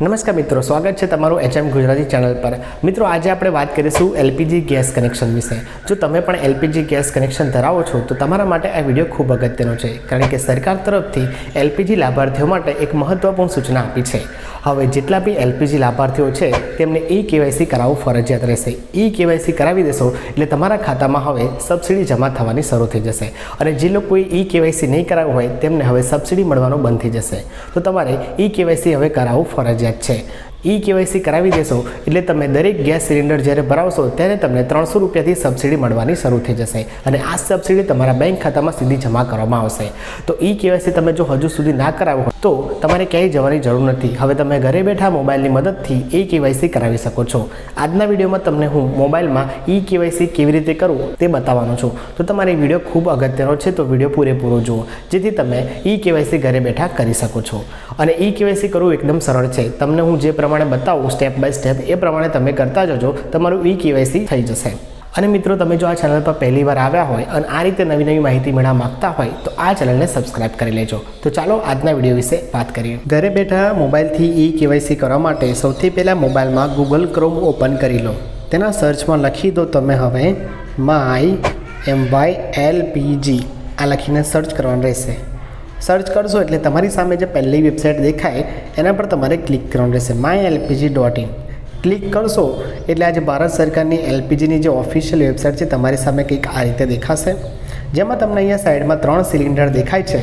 નમસ્કાર મિત્રો, સ્વાગત છે તમારું એચએમ ગુજરાતી ચેનલ પર। મિત્રો, આજે આપણે વાત કરીશું એલપીજી ગેસ કનેક્શન વિશે। જો તમે પણ એલપીજી ગેસ કનેક્શન ધરાવો છો તો તમારા માટે આ વિડીયો ખૂબ અગત્યનો છે, કારણ કે સરકાર તરફથી એલપીજી લાભાર્થીઓ માટે એક મહત્વપૂર્ણ સૂચના આપી છે। હવે જેટલા બી એલપીજી લાભાર્થીઓ છે તેમને કેવાયસી કરાવવું ફરજિયાત રહેશે। કેવાયસી કરાવી દેશો એટલે તમારા ખાતામાં હવે સબસિડી જમા થવાની શરૂ થઈ જશે, અને જે લોકોએ કેવાયસી નહીં કરાવવું હોય તેમને હવે સબસિડી મળવાનું બંધ થઈ જશે। તો તમારે કેવાયસી હવે કરાવવું ફરજિયાત છે। કેવાયસી કરાવી દેશો એટલે તમે દરેક ગેસ સિલિન્ડર જ્યારે ભરાવશો ત્યારે તમને 300 રૂપિયાથી સબસિડી મળવાની શરૂ થઈ જશે, અને આ સબસિડી તમારા બેંક ખાતામાં સીધી જમા કરવામાં આવશે। તો કેવાયસી તમે જો હજુ સુધી ના કરાવો તો તમારે ક્યાંય જવાની જરૂર નથી। હવે તમે ઘરે બેઠા મોબાઈલની મદદથી કેવાયસી કરાવી શકો છો। આજના વિડીયોમાં તમને હું મોબાઈલમાં કેવાયસી કેવી રીતે કરવું તે બતાવવાનો છું। તો તમારે વિડીયો ખૂબ અગત્યનો છે, તો વિડીયો પૂરેપૂરો જુઓ જેથી તમે કેવાયસી ઘરે બેઠા કરી શકો છો। અને કેવાયસી કરવું એકદમ સરળ છે। તમને હું જે પ્રમાણે बताऊँ स्टेप बाय स्टेप ए प्रमाणे तमे करता जजो, तमारुं केवायसी थई जशे। અને મિત્રો, તમે જો આ ચેનલ પર પહેલી વાર આવ્યા હોય અને આ રીતે નવી નવી માહિતી મેળવવા માંગતા હોય તો આ ચેનલને સબસ્ક્રાઇબ કરી લેજો। તો ચાલો આજના વિડીયો વિશે વાત કરીએ। ઘરે બેઠા મોબાઈલથી કેવાયસી કરવા માટે સૌથી પહેલાં મોબાઈલમાં ગૂગલ ક્રોમ ઓપન કરી લો। તેના સર્ચમાં લખી દો તમે હવે MyLPG આ લખીને સર્ચ કરવાનું રહેશે। સર્ચ કરશો એટલે તમારી સામે જે પહેલી વેબસાઇટ દેખાય એના પર તમારે ક્લિક કરવાનું રહેશે, mylpg.in। ક્લિક કરશો એટલે આજે ભારત સરકારની એલપીજીની જે ઓફિશિયલ વેબસાઇટ છે તમારી સામે કંઈક આ રીતે દેખાશે, જેમાં તમને અહીંયા સાઈડમાં 3 સિલિન્ડર દેખાય છે।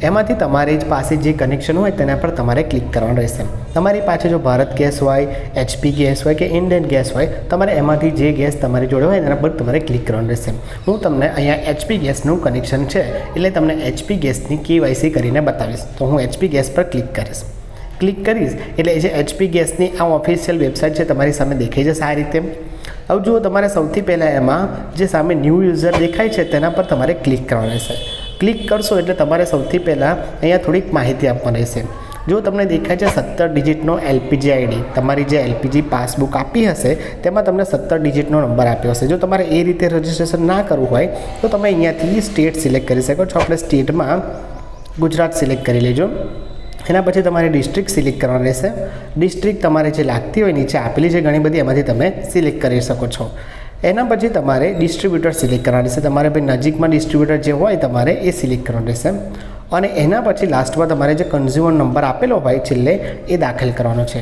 એમાંથી તમારી જ પાસે જે કનેક્શન હોય તેના પર તમારે ક્લિક કરવાનું રહેશે। તમારી પાસે જો ભારત ગેસ હોય, એચપી ગેસ હોય કે ઇન્ડિયન ગેસ હોય, તમારે એમાંથી જે ગેસ તમારી જોડે હોય એના પર તમારે ક્લિક કરવાનું રહેશે। હું તમને અહીંયા એચપી ગેસનું કનેક્શન છે એટલે તમને એચપી ગેસની કેવાયસી કરીને બતાવીશ। તો હું એચપી ગેસ પર ક્લિક કરીશ। ક્લિક કરીશ એટલે જે એચપી ગેસની આ ઓફિશિયલ વેબસાઇટ છે તમારી સામે દેખાઈ જશે આ રીતે। હવે જુઓ, તમારે સૌથી પહેલાં એમાં જે સામે ન્યૂ યુઝર દેખાય છે તેના પર તમારે ક્લિક કરવાનું રહેશે। ક્લિક કરશો એટલે તમારે સૌથી પહેલાં અહીંયા થોડીક માહિતી આપવાની રહેશે। જો તમને દેખાય છે 17 ડિજિટનો એલપીજી આઈડી, તમારી જે એલપીજી પાસબુક આપી હશે તેમાં તમને 17 ડિજિટનો નંબર આપ્યો હશે। જો તમારે એ રીતે રજિસ્ટ્રેશન ના કરવું હોય તો તમે અહીંયાથી સ્ટેટ સિલેક્ટ કરી શકો છો। આપણે સ્ટેટમાં ગુજરાત સિલેક્ટ કરી લેજો। એના પછી તમારે ડિસ્ટ્રિક્ટ સિલેક્ટ કરવાનું રહેશે। ડિસ્ટ્રિક્ટ તમારે જે લાગતી હોય નીચે આપેલી છે ઘણી બધી, એમાંથી તમે સિલેક્ટ કરી શકો છો। એના પછી તમારે ડિસ્ટ્રીબ્યુટર સિલેક્ટ કરવાનું રહેશે। તમારે ભાઈ નજીકમાં ડિસ્ટ્રીબ્યુટર જે હોય તમારે એ સિલેક્ટ કરવાનું રહેશે। અને એના પછી લાસ્ટમાં તમારે જે કન્ઝ્યુમર નંબર આપેલો હોય છેલ્લે એ દાખલ કરવાનો છે।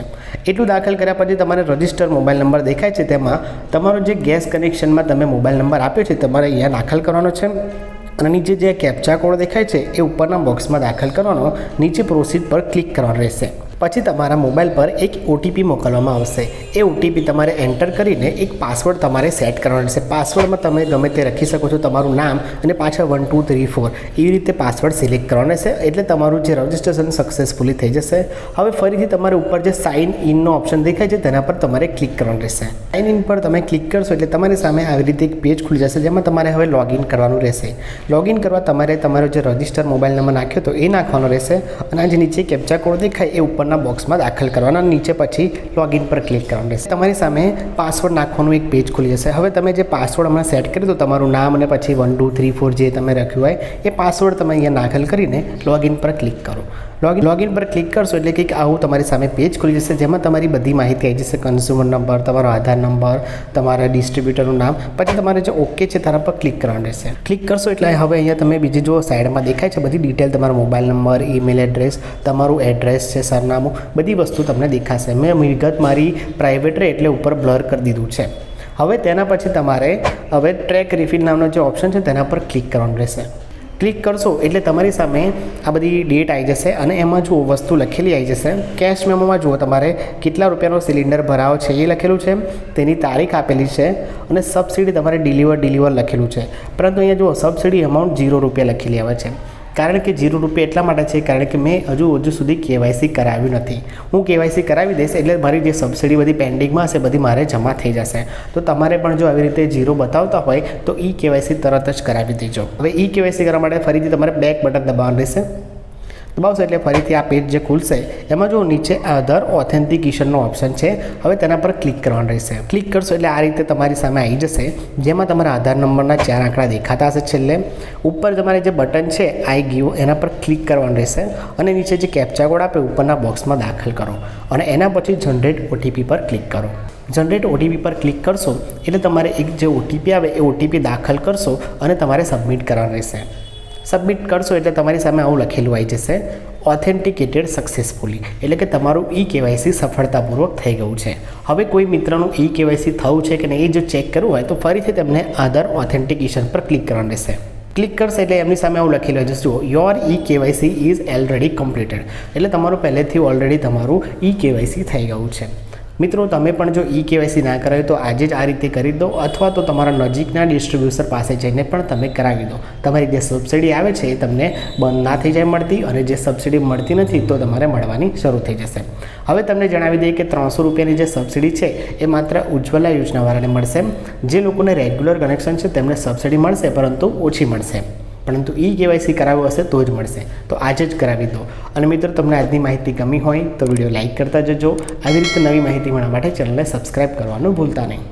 એટલું દાખલ કર્યા પછી તમારે રજિસ્ટર મોબાઈલ નંબર દેખાય છે તેમાં તમારો જે ગેસ કનેક્શનમાં તમે મોબાઈલ નંબર આપ્યો છે તમારે અહીંયા દાખલ કરવાનો છે। અને નીચે જે કેપ્ચા કોડ દેખાય છે એ ઉપરના બોક્સમાં દાખલ કરવાનો, નીચે પ્રોસીડ પર ક્લિક કરવાનું રહેશે। પછી તમારા મોબાઈલ પર એક ઓટીપી મોકલવામાં આવશે। એ ઓટીપી તમારે એન્ટર કરીને એક પાસવર્ડ તમારે સેટ કરવાનો રહેશે। પાસવર્ડમાં તમે ગમે તે લખી શકો છો, તમારું નામ અને પાછળ 1 2 3 4 એવી રીતે પાસવર્ડ સિલેક્ટ કરવાનો રહેશે, એટલે તમારું જે રજિસ્ટ્રેશન સક્સેસફુલી થઈ જશે। હવે ફરીથી તમારે ઉપર જે સાઇન ઇનનો ઓપ્શન દેખાય છે તેના પર તમારે ક્લિક કરવાનું રહેશે। સાઇન ઇન પર તમે ક્લિક કરશો એટલે તમારી સામે આવી રીતે એક પેજ ખુલી જશે, જેમાં તમારે હવે લોગિન કરવાનું રહેશે। લોગિન કરવા તમારે તમારો જે રજિસ્ટર મોબાઈલ નંબર નાખ્યો તો એ નાખવાનો રહેશે, અને આ જે નીચે કેપ્ચા કોડ દેખાય એ ઉપર બોક્સમાં દાખલ કરવાના, નીચે પછી લોગિન પર ક્લિક કરવાનું રહેશે। તમારી સામે પાસવર્ડ નાખવાનું એક પેજ ખુલી જશે। હવે તમે જે પાસવર્ડ હમણાં સેટ કરી દો, તમારું નામ અને પછી 1 2 3 4 જે તમે રાખ્યું હોય એ પાસવર્ડ તમે અહીંયા દાખલ કરીને લોગિન પર ક્લિક કરો। લોગિન પર ક્લિક કરશો એટલે કંઈક આવું તમારી સામે પેજ ખુલી જશે, જેમાં તમારી બધી માહિતી આવી જશે, કન્ઝ્યુમર નંબર, તમારો આધાર નંબર, તમારા ડિસ્ટ્રીબ્યુટરનું નામ। પછી તમારે જે ઓકે છે તેના પર ક્લિક કરવાનું રહેશે। ક્લિક કરશો એટલે હવે અહીંયા તમે બીજી જો સાઈડમાં દેખાય છે બધી ડિટેલ, તમારો મોબાઈલ નંબર, ઈમેલ એડ્રેસ, તમારું એડ્રેસ છે, સરનામું, બધી વસ્તુ તમને દેખાશે। મેં વિગત મારી પ્રાઇવેટ રહે એટલે ઉપર બ્લર કરી દીધું છે। હવે તેના પછી તમારે હવે ટ્રેક રિફિલ નામનો જે ઓપ્શન છે તેના પર ક્લિક કરવાનું રહેશે। ક્લિક કરશો એટલે તમારી સામે આ બધી ડેટ આવી જશે, અને એમાં જુઓ વસ્તુ લખેલી આવી જશે। કેશ મેમોમાં જુઓ તમારે કેટલા રૂપિયાનો સિલિન્ડર ભરાવો છે એ લખેલું છે, તેની તારીખ આપેલી છે, અને સબસિડી તમારે ડિલિવર લખેલું છે। પરંતુ અહીંયા જુઓ સબસિડી અમાઉન્ટ 0 રૂપિયા લખેલી આવે છે। કારણ કે 0 રૂપિયા એટલા માટે છે કારણ કે મેં હજુ સુધી કેવાયસી કરાવ્યું નથી। હું કેવાયસી કરાવી દઈશ એટલે મારી જે સબસિડી બધી પેન્ડિંગમાં હશે બધી મારે જમા થઈ જશે। તો તમારે પણ જો આવી રીતે 0 બતાવતા હોય તો કેવાયસી તરત જ કરાવી દેજો। હવે કેવાયસી કરવા માટે ફરીથી તમારે બેક બટન દબાવવાનું રહેશે। દબાવશો એટલે ફરીથી આ પેજ જે ખુલશે એમાં જો નીચે અધર ઓથેન્ટિકેશનનો ઓપ્શન છે, હવે તેના પર ક્લિક કરવાનું રહેશે. ક્લિક કરશો એટલે આ રીતે તમારી સામે આવી જશે, જેમાં તમારા આધાર નંબરના 4 આંકડા દેખાતા હશે. છેલ્લે ઉપર તમારે જે બટન છે આઈ ગીવ એના પર ક્લિક કરવાનું રહેશે અને નીચે જે કેપ્ચા કોડ આપે ઉપરના બોક્સમાં દાખલ કરો અને એના પછી જનરેટ ઓટીપી પર ક્લિક કરો. જનરેટ ઓટીપી પર ક્લિક કરશો એટલે તમારે એક જે ઓટીપી આવે એ ઓટીપી દાખલ કરશો અને તમારે સબમિટ કરવાનું રહેશે. સબમિટ કરશો એટલે તમારી સામે આવું લખેલું આવી જશે, ઓથેન્ટિકેટેડ સક્સેસફુલી, એટલે કે તમારું કેવાયસી સફળતાપૂર્વક થઈ ગયું છે. હવે કોઈ મિત્રનું કેવાયસી થયું છે કે નહીં એ જો ચેક કરવું હોય તો ફરીથી તેમને આધાર ઓથેન્ટિકેશન પર ક્લિક કરવાનું રહેશે. ક્લિક કરશે એટલે એમની સામે આવું લખેલું હોય છે, જુઓ your KYC is already completed, એટલે તમારું પહેલેથી ઓલરેડી તમારું કેવાયસી થઈ ગયું છે. મિત્રો તમે પણ જો કેવાયસી ના કરાવ્યું તો આજે જ આ રીતે કરી દો, અથવા તો તમારા નજીકના ડિસ્ટ્રીબ્યુટર પાસે જઈને પણ તમે કરાવી દો. તમારી જે સબસિડી આવે છે એ તમને બંધ ના થઈ જાય મળતી, અને જે સબસિડી મળતી નથી તો તમારે મળવાની શરૂ થઈ જશે. હવે તમને જણાવી દઈએ કે 300 રૂપિયાની જે સબસિડી છે એ માત્ર ઉજ્જવલા યોજનાવાળાને મળશે. જે લોકોને રેગ્યુલર કનેક્શન છે તેમને સબસિડી મળશે, પરંતુ ઓછી મળશે. પરંતુ કેવાયસી કરાવવું હશે તો જ મળશે. તો આજે જ કરાવી દો. અને મિત્રો તમને આજની માહિતી ગમી હોય તો વિડીયો લાઇક કરતા જજો. આવી રીતે નવી માહિતી મળવા માટે ચેનલને સબસ્ક્રાઈબ કરવાનું ભૂલતા નહીં.